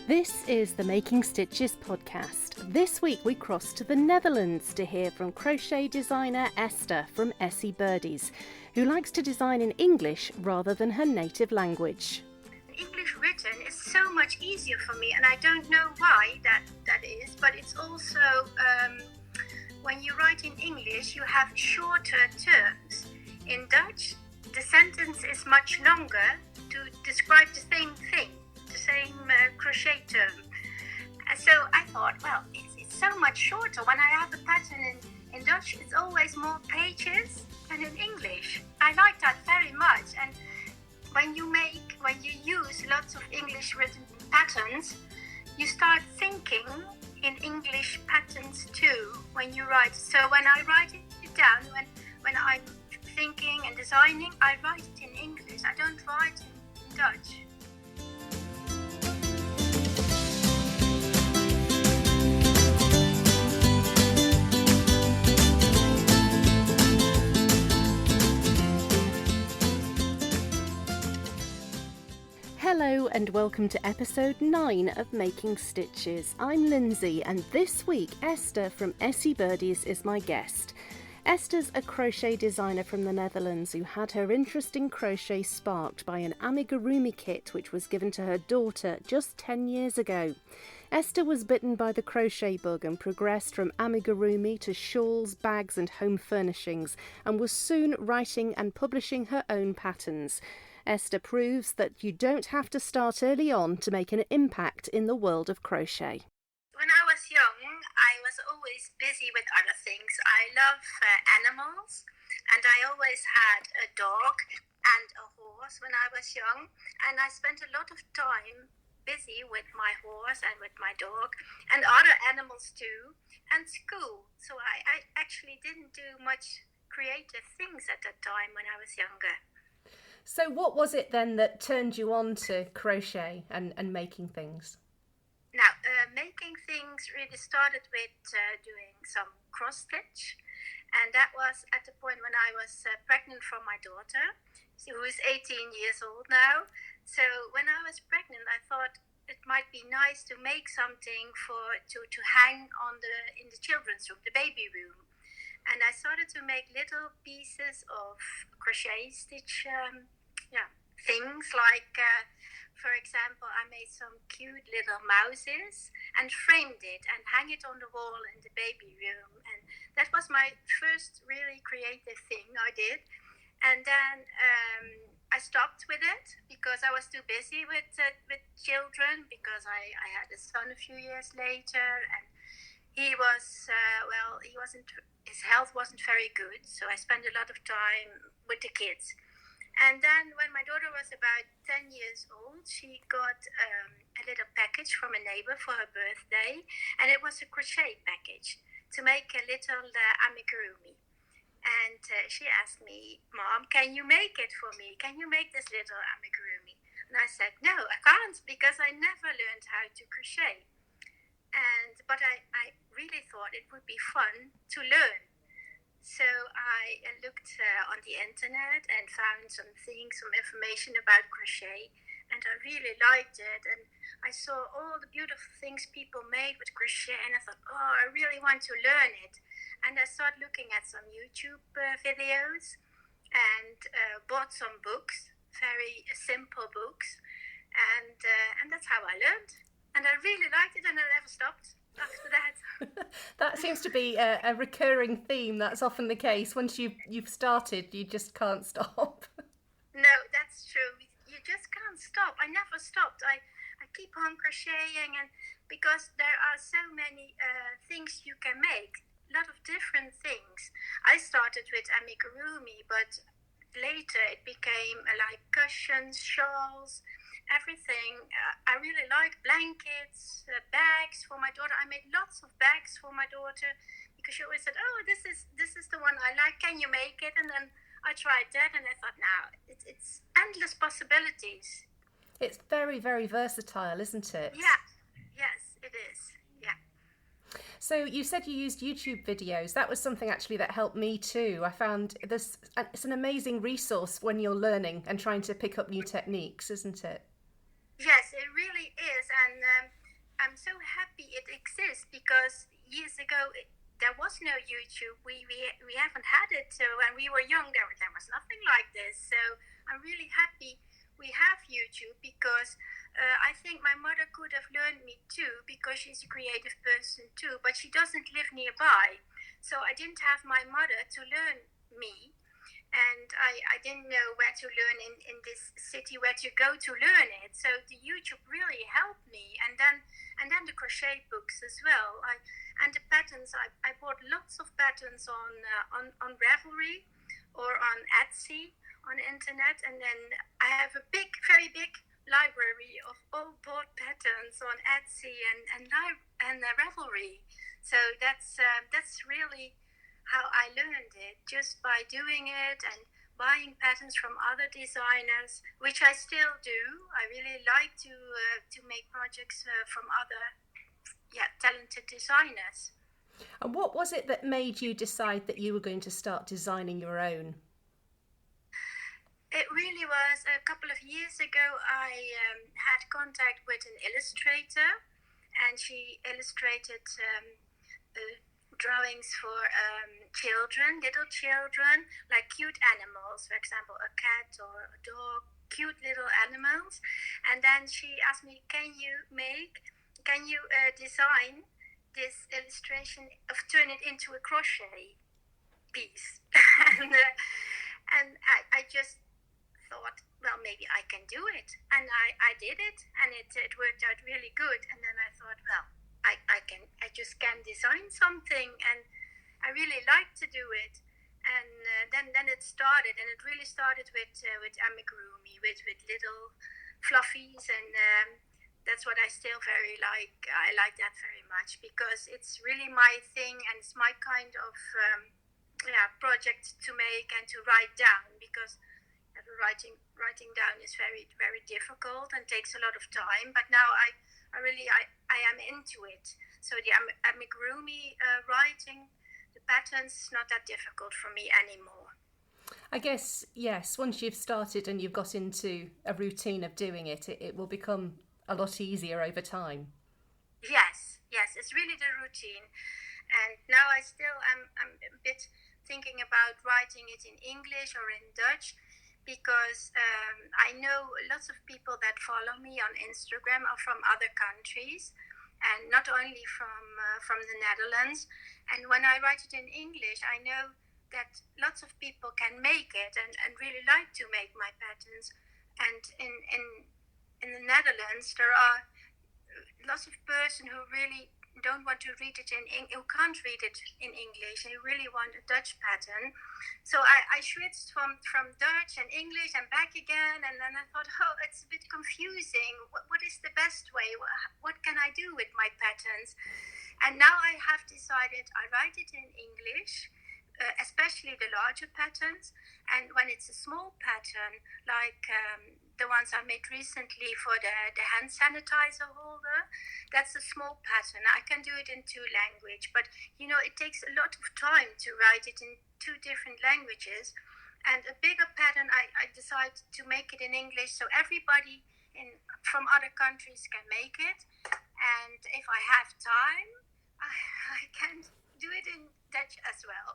This is the Making Stitches podcast. This week we cross to the Netherlands to hear from crochet designer Esther from Essie Birdies, who likes to design in English rather than her native language. English written is so much easier for me, and I don't know why that is, but it's also when you write in English you have shorter terms. In Dutch the sentence is much longer to describe the same thing, the same crochet term. So I thought, well, it's so much shorter. When I have a pattern in Dutch, it's always more pages than in English. I like that very much. And when you use lots of English written patterns, you start thinking in English patterns too when you write. So when I write it down, when I'm thinking and designing, I write it in English. I don't write in Dutch. Hello and welcome to episode 9 of Making Stitches. I'm Lindsay and this week Esther from Essie Birdies is my guest. Esther's a crochet designer from the Netherlands who had her interest in crochet sparked by an amigurumi kit which was given to her daughter just 10 years ago. Esther was bitten by the crochet bug and progressed from amigurumi to shawls, bags and home furnishings, and was soon writing and publishing her own patterns. Esther proves that you don't have to start early on to make an impact in the world of crochet. When I was young, I was always busy with other things. I love animals, and I always had a dog and a horse when I was young, and I spent a lot of time busy with my horse and with my dog and other animals too, and school. So I actually didn't do much creative things at that time when I was younger. So what was it then that turned you on to crochet and making things? Now, making things really started with doing some cross stitch, and that was at the point when I was pregnant for my daughter, who is 18 years old now. So when I was pregnant, I thought it might be nice to make something to hang in the children's room, the baby room. And I started to make little pieces of crochet stitch things like, for example, I made some cute little mouses and framed it and hang it on the wall in the baby room. And that was my first really creative thing I did. And then I stopped with it because I was too busy with children, because I had a son a few years later, and he was his health wasn't very good, so I spent a lot of time with the kids. And then when my daughter was about 10 years old, she got a little package from a neighbor for her birthday, and it was a crochet package to make a little amigurumi. And she asked me, "Mom, can you make it for me? Can you make this little amigurumi?" And I said, "No, I can't, because I never learned how to crochet." But I really thought it would be fun to learn. So I looked on the internet and found some information about crochet, and I really liked it. And I saw all the beautiful things people made with crochet, and I thought, oh, I really want to learn it. And I started looking at some YouTube videos and bought some books, very simple books, and that's how I learned. And I really liked it, and I never stopped after that. That seems to be a recurring theme. That's often the case. Once you've started, you just can't stop. No, that's true. You just can't stop. I never stopped. I keep on crocheting, and because there are so many things you can make, a lot of different things. I started with amigurumi, but later it became like cushions, shawls, everything. I really like blankets, bags for my daughter. I made lots of bags for my daughter because she always said, "Oh, this is the one I like. Can you make it?" And then I tried that, and I thought, now it's endless possibilities. It's very, very versatile, isn't it? Yeah. Yes, it is. Yeah. So you said you used YouTube videos. That was something actually that helped me too. I found it's an amazing resource when you're learning and trying to pick up new techniques, isn't it? Yes, it really is. And I'm so happy it exists, because years ago there was no YouTube. We haven't had it. So when we were young, there was nothing like this. So I'm really happy we have YouTube, because I think my mother could have learned me too, because she's a creative person too, but she doesn't live nearby. So I didn't have my mother to learn me, and I didn't know where to learn in this city, where to go to learn it. So the YouTube really helped me, and then the crochet books as well. And the patterns, I bought lots of patterns on Ravelry or on Etsy on the internet, and then I have a very big library of all bought patterns on Etsy and Ravelry. So that's really how I learned it, just by doing it and buying patterns from other designers, which I still do. I really like to make projects from other talented designers. And what was it that made you decide that you were going to start designing your own? It really was a couple of years ago. I had contact with an illustrator, and she illustrated drawings for little children, like cute animals, for example, a cat or a dog, cute little animals. And then she asked me, can you design this illustration, turn it into a crochet piece? and I just thought, well, maybe I can do it. And I did it, and it worked out really good. And then I thought, well, I just can design something, and I really like to do it. And then it started, and it really started with amigurumi, with little fluffies, and that's what I still very like. I like that very much, because it's really my thing, and it's my kind of project to make and to write down, because writing down is very, very difficult and takes a lot of time. But now I am into it. So the amigurumi writing, the patterns, is not that difficult for me anymore. I guess, yes, once you've started and you've got into a routine of doing it, it will become a lot easier over time. Yes, it's really the routine. And now I still am a bit thinking about writing it in English or in Dutch, because I know lots of people that follow me on Instagram are from other countries, and not only from the Netherlands. And when I write it in English, I know that lots of people can make it and really like to make my patterns. And in the Netherlands, there are lots of persons who really don't want to read it who can't read it in English, and who really want a Dutch pattern. So I switched from Dutch and English and back again, and then I thought, oh, it's a bit confusing. What is the best way? What can I do with my patterns? And now I have decided I write it in English, especially the larger patterns. And when it's a small pattern, like the ones I made recently for the hand sanitizer holder, that's a small pattern. I can do it in 2 languages, but it takes a lot of time to write it in 2 different languages. And a bigger pattern, I decided to make it in English, so everybody from other countries can make it. And if I have time, I can do it in Dutch as well.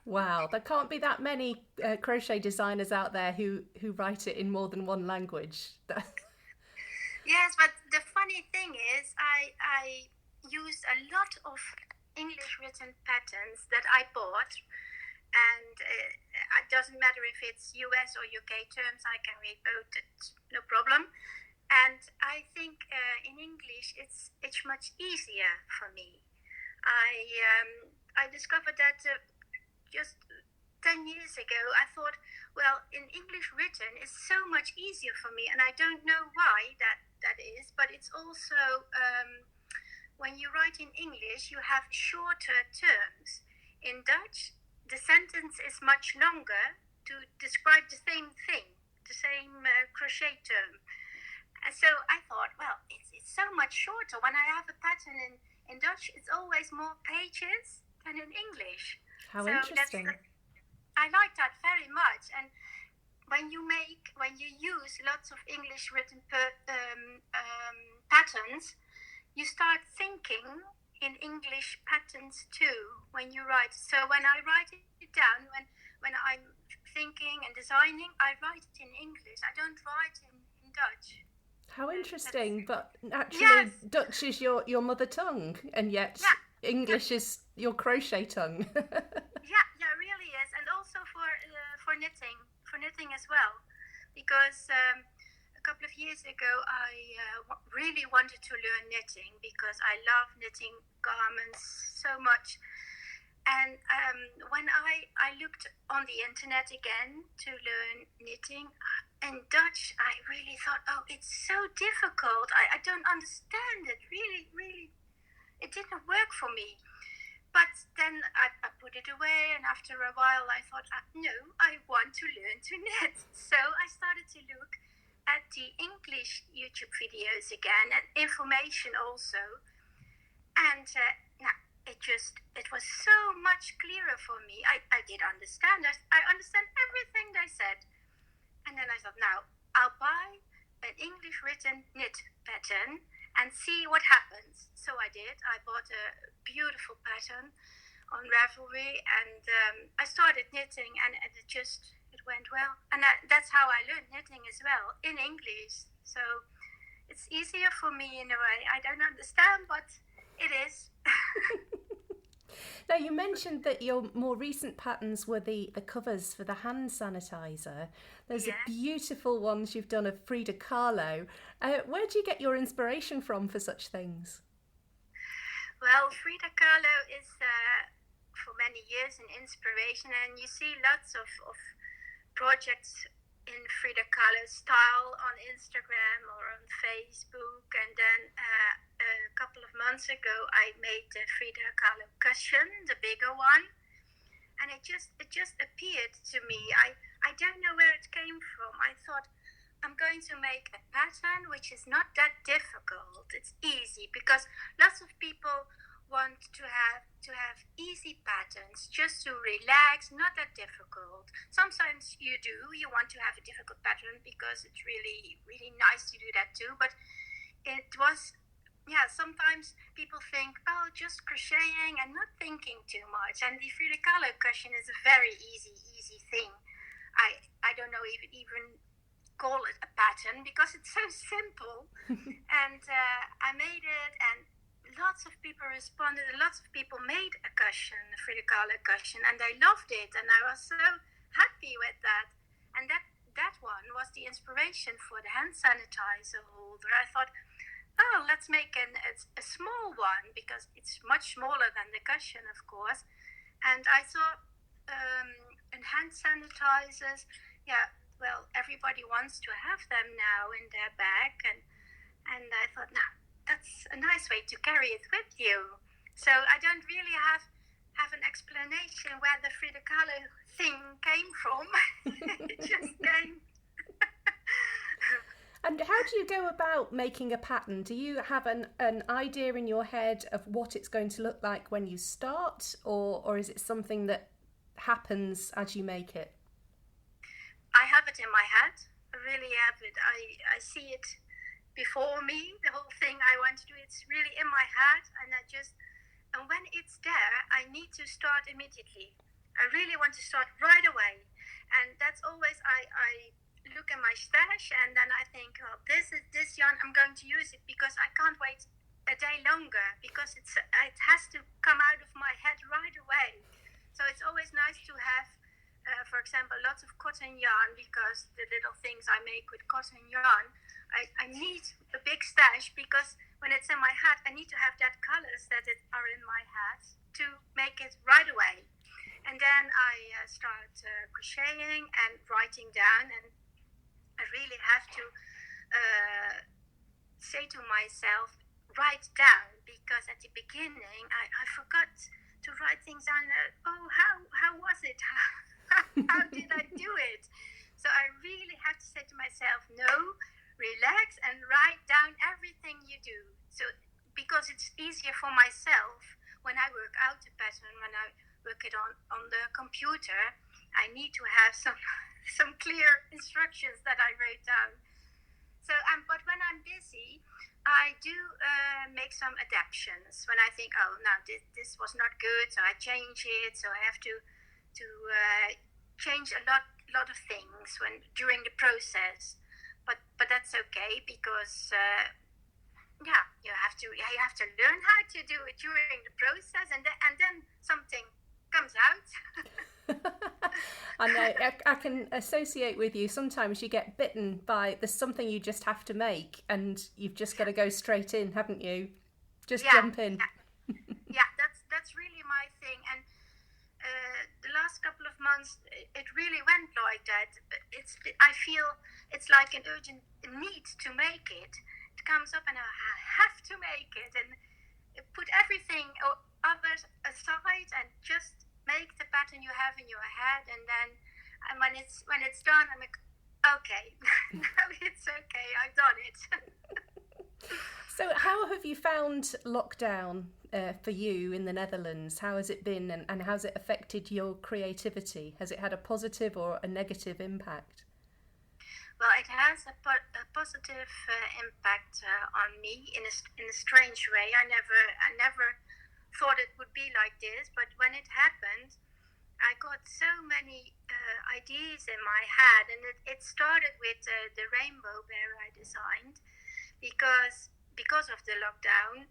Wow, there can't be that many crochet designers out there who write it in more than 1 language. Yes, but the funny thing is I used a lot of English written patterns that I bought, and it doesn't matter if it's US or UK terms, I can read both, it's no problem. And I think in English it's much easier for me. I discovered that just 10 years ago. I thought, well, in English written is so much easier for me, and I don't know why that is, but it's also when you write in English you have shorter terms. In Dutch the sentence is much longer to describe the same thing, the same crochet term. And so I thought, well, it's so much shorter. When I have a pattern in Dutch, it's always more pages than in English. How interesting. I like that very much. And when you use lots of English written patterns, you start thinking in English patterns too when you write. So when I write it down, when I'm thinking and designing, I write it in English. I don't write in Dutch. How interesting, but actually Yes. Dutch is your mother tongue, and yet English is your crochet tongue. Yeah, really is, and also for knitting as well, because a couple of years ago I really wanted to learn knitting because I love knitting garments so much. And when I looked on the internet again to learn knitting in Dutch, I really thought, oh, it's so difficult. I don't understand it. Really, it didn't work for me. But then I put it away, and after a while I thought, no, I want to learn to knit. So I started to look at the English YouTube videos again, and information also. And it was so much clearer for me. I did understand. I understand everything they said. And then I thought, now I'll buy an English written knit pattern and see what happens. So I did. I bought a beautiful pattern on Ravelry, and I started knitting, and it went well. And that's how I learned knitting as well, in English. So it's easier for me in a way. I don't understand, but it is. Now, you mentioned that your more recent patterns were the covers for the hand sanitizer. Those are beautiful ones you've done of Frida Kahlo. Where do you get your inspiration from for such things? Well, Frida Kahlo is for many years an inspiration, and you see lots of projects in Frida Kahlo's style on Instagram or on Facebook. And then a couple of months ago I made the Frida Kahlo cushion, the bigger one, and it just appeared to me. I don't know where it came from. I thought, I'm going to make a pattern which is not that difficult. It's easy, because lots of people want to have easy patterns, just to relax, not that difficult. Sometimes you want to have a difficult pattern because it's really, really nice to do that too. But it was, sometimes people think, oh, just crocheting and not thinking too much. And the Frida Kahlo cushion is a very easy thing. I don't know even call it a pattern because it's so simple. And I made it, and lots of people responded, and lots of people made a cushion, a Frida Kahlo cushion, and they loved it, and I was so happy with that. And that one was the inspiration for the hand sanitizer holder. I thought, oh, let's make a small one, because it's much smaller than the cushion, of course. And I thought, and hand sanitizers, well, everybody wants to have them now in their bag, and I thought, now that's a nice way to carry it with you. So I don't really have an explanation where the Frida Kahlo thing came from. It just came. And how do you go about making a pattern? Do you have an idea in your head of what it's going to look like when you start, or is it something that happens as you make it? I have it in my head. I really have it. I see it before me, the whole thing I want to do. It's really in my head, and when it's there, I need to start immediately. I really want to start right away. And that's always, I look at my stash, and then I think, oh, this yarn, I'm going to use it, because I can't wait a day longer, because it has to come out of my head right away. So it's always nice to have, for example, lots of cotton yarn, because the little things I make with cotton yarn, I need a big stash, because when it's in my head, I need to have that colors that are in my head to make it right away. And then I start crocheting and writing down, and I really have to say to myself, write down, because at the beginning I forgot to write things down. How was it? How did I do it? So I really have to say to myself, no, relax and write down everything you do. So, because it's easier for myself when I work out a pattern, when I work it on the computer, I need to have some clear instructions that I wrote down. So, but when I'm busy, I do make some adaptations. When I think, oh, no, this was not good, so I change it. So I have to change a lot of things during the process. But that's okay because you have to learn how to do it during the process, and then something comes out. I know, I can associate with you. Sometimes you get bitten by, there's something you just have to make, and you've just got to go straight in, haven't you? Just jump in. Yeah, that's really my thing. And the last couple of months, it really went like that. I feel it's like an urgent need to make it. It comes up, and I have to make it, and put everything others aside, and just make the pattern you have in your head, and then when it's done, I'm like, okay, now it's okay, I've done it. So how have you found lockdown for you in the Netherlands? How has it been, and how's it affected your creativity? Has it had a positive or a negative impact? Well, it has a positive impact on me in a strange way. I never thought it would be like this, but when it happened, I got so many ideas in my head, and it started with the rainbow bear I designed, because of the lockdown.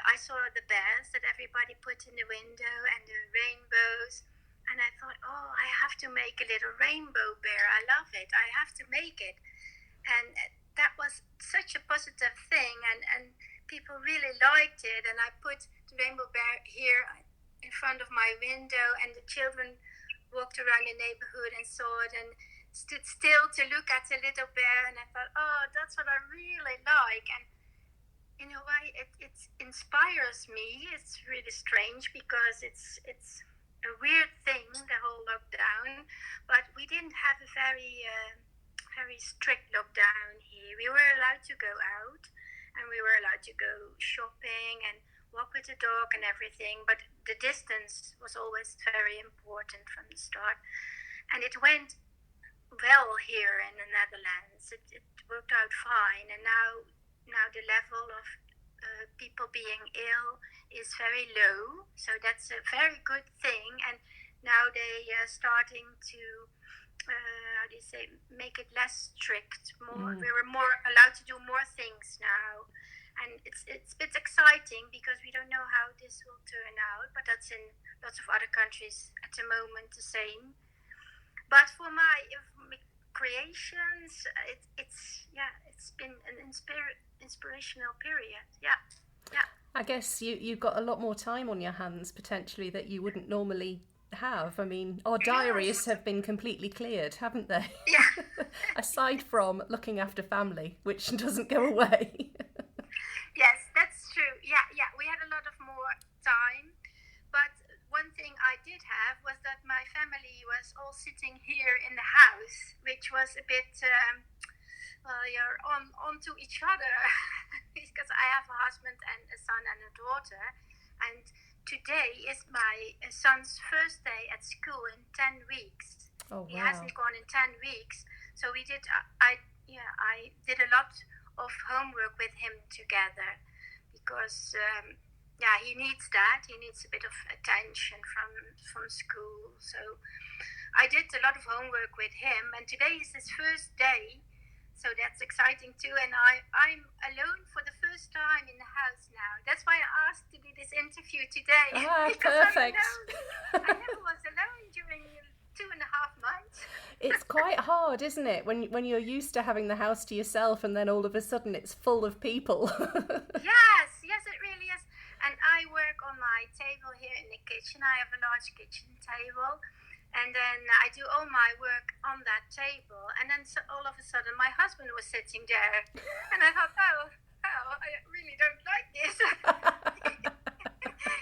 I saw the bears that everybody put in the window and the rainbows, and I thought, oh, I have to make a little rainbow bear. I love it. I have to make it. And that was such a positive thing, and people really liked it. And I put the rainbow bear here in front of my window, and the children walked around the neighborhood and saw it and stood still to look at the little bear. And I thought, oh, that's what I really like. And in a way, it inspires me. It's really strange because it's a weird thing, the whole lockdown, but we didn't have a very strict lockdown here. We were allowed to go out, and we were allowed to go shopping and walk with the dog and everything, but the distance was always very important from the start, and it went well here in the Netherlands. It worked out fine, and now the level of people being ill is very low, so that's a very good thing. And now they are starting to make it less strict. We were more allowed to do more things now, and it's a bit exciting because we don't know how this will turn out, but that's in lots of other countries at the moment the same. But for my creations, it's been an inspirational period. Yeah. I guess you've got a lot more time on your hands potentially that you wouldn't normally have. I mean, our diaries have been completely cleared, haven't they? Yeah. Aside from looking after family, which doesn't go away. Yes, that's true. Yeah. We had a lot of more time, but one thing I did have was that my family was all sitting here in the house, which was a bit, you're on to each other, because I have a husband and a son and a daughter, and today is my son's first day at school in 10 weeks. Oh, wow. He hasn't gone in 10 weeks, so we did. I did a lot of homework with him together, because he needs that. He needs a bit of attention from school. So I did a lot of homework with him, and today is his first day, so that's exciting too. And I'm alone for the first time in the house now. That's why I asked to do this interview today. Perfect. I never was alone during 2.5 months. It's quite hard, isn't it, when you're used to having the house to yourself, and then all of a sudden it's full of people. Yes, it really is. And I work on my table here in the kitchen. I have a large kitchen table, and then I do all my work on that table. And then all of a sudden my husband was sitting there, and I thought, oh, I really don't like this.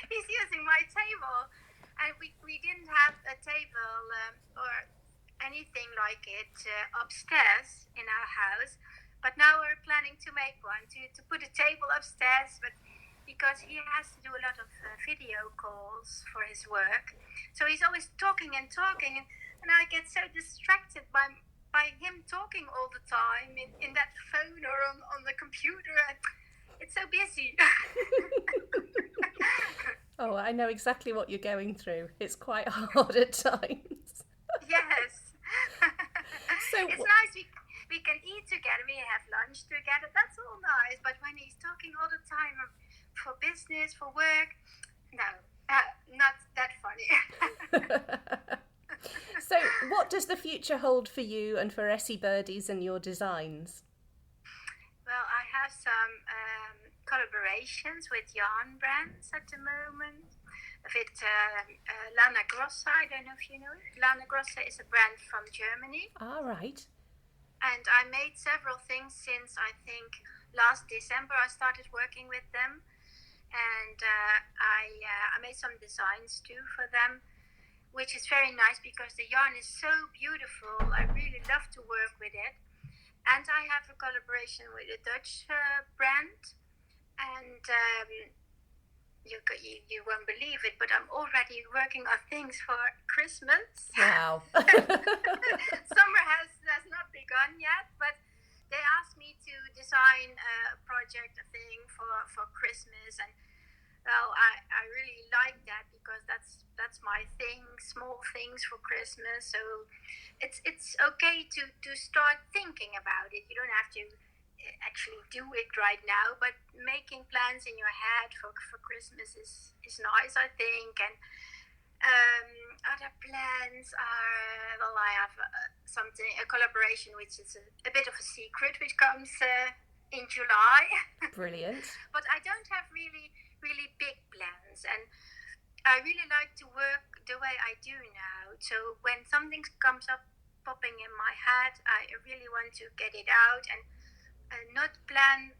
He's using my table. And we didn't have a table or anything like it upstairs in our house, but now we're planning to make one, to put a table upstairs, but because he has to do a lot of video calls for his work, so he's always talking, and I get so distracted by by him talking all the time in that phone or on the computer. It's so busy. Oh, I know exactly what you're going through. It's quite hard at times. Yes. So it's nice we can eat together, we have lunch together, that's all nice. But when he's talking all the time for business, for work, no, not that funny. So what does the future hold for you and for Essie Birdies and your designs? Well, I have some collaborations with yarn brands at the moment. With Lana Grossa, I don't know if you know it. Lana Grossa is a brand from Germany. All right. And I made several things since, I think, last December I started working with them. And I made some designs too for them, which is very nice because the yarn is so beautiful. I really love to work with it. And I have a collaboration with a Dutch brand. And you won't believe it, but I'm already working on things for Christmas. Wow. Summer has not begun yet, but they asked me to design a project, a thing for Christmas. And well, I really like that because that's my thing, small things for Christmas. So it's okay to start thinking about it. You don't have to actually do it right now, but making plans in your head for Christmas is nice, I think. And other plans are, well, I have a collaboration which is a bit of a secret, which comes in July. Brilliant. But I don't have really big plans, and I really like to work the way I do now. So when something comes up popping in my head, I really want to get it out and not plan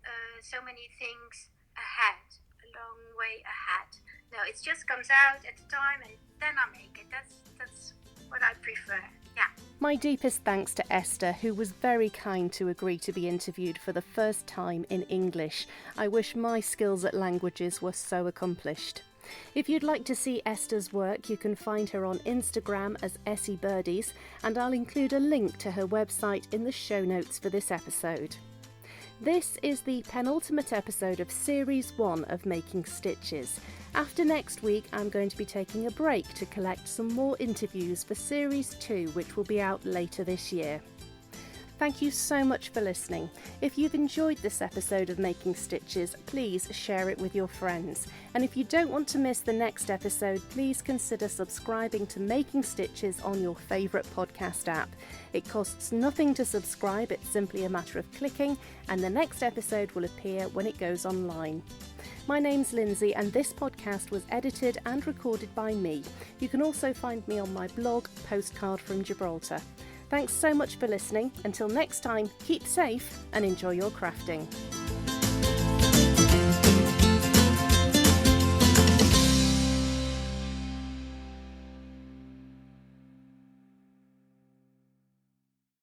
so many things ahead, a long way ahead. No, it just comes out at the time and then I make it. That's what I prefer. Yeah. My deepest thanks to Esther, who was very kind to agree to be interviewed for the first time in English. I wish my skills at languages were so accomplished. If you'd like to see Esther's work, you can find her on Instagram as Essie Birdies, and I'll include a link to her website in the show notes for this episode. This is the penultimate episode of Series 1 of Making Stitches. After next week, I'm going to be taking a break to collect some more interviews for Series 2, which will be out later this year. Thank you so much for listening. If you've enjoyed this episode of Making Stitches, please share it with your friends. And if you don't want to miss the next episode, please consider subscribing to Making Stitches on your favourite podcast app. It costs nothing to subscribe, it's simply a matter of clicking, and the next episode will appear when it goes online. My name's Lindsay, and this podcast was edited and recorded by me. You can also find me on my blog, Postcard from Gibraltar. Thanks so much for listening. Until next time, keep safe and enjoy your crafting.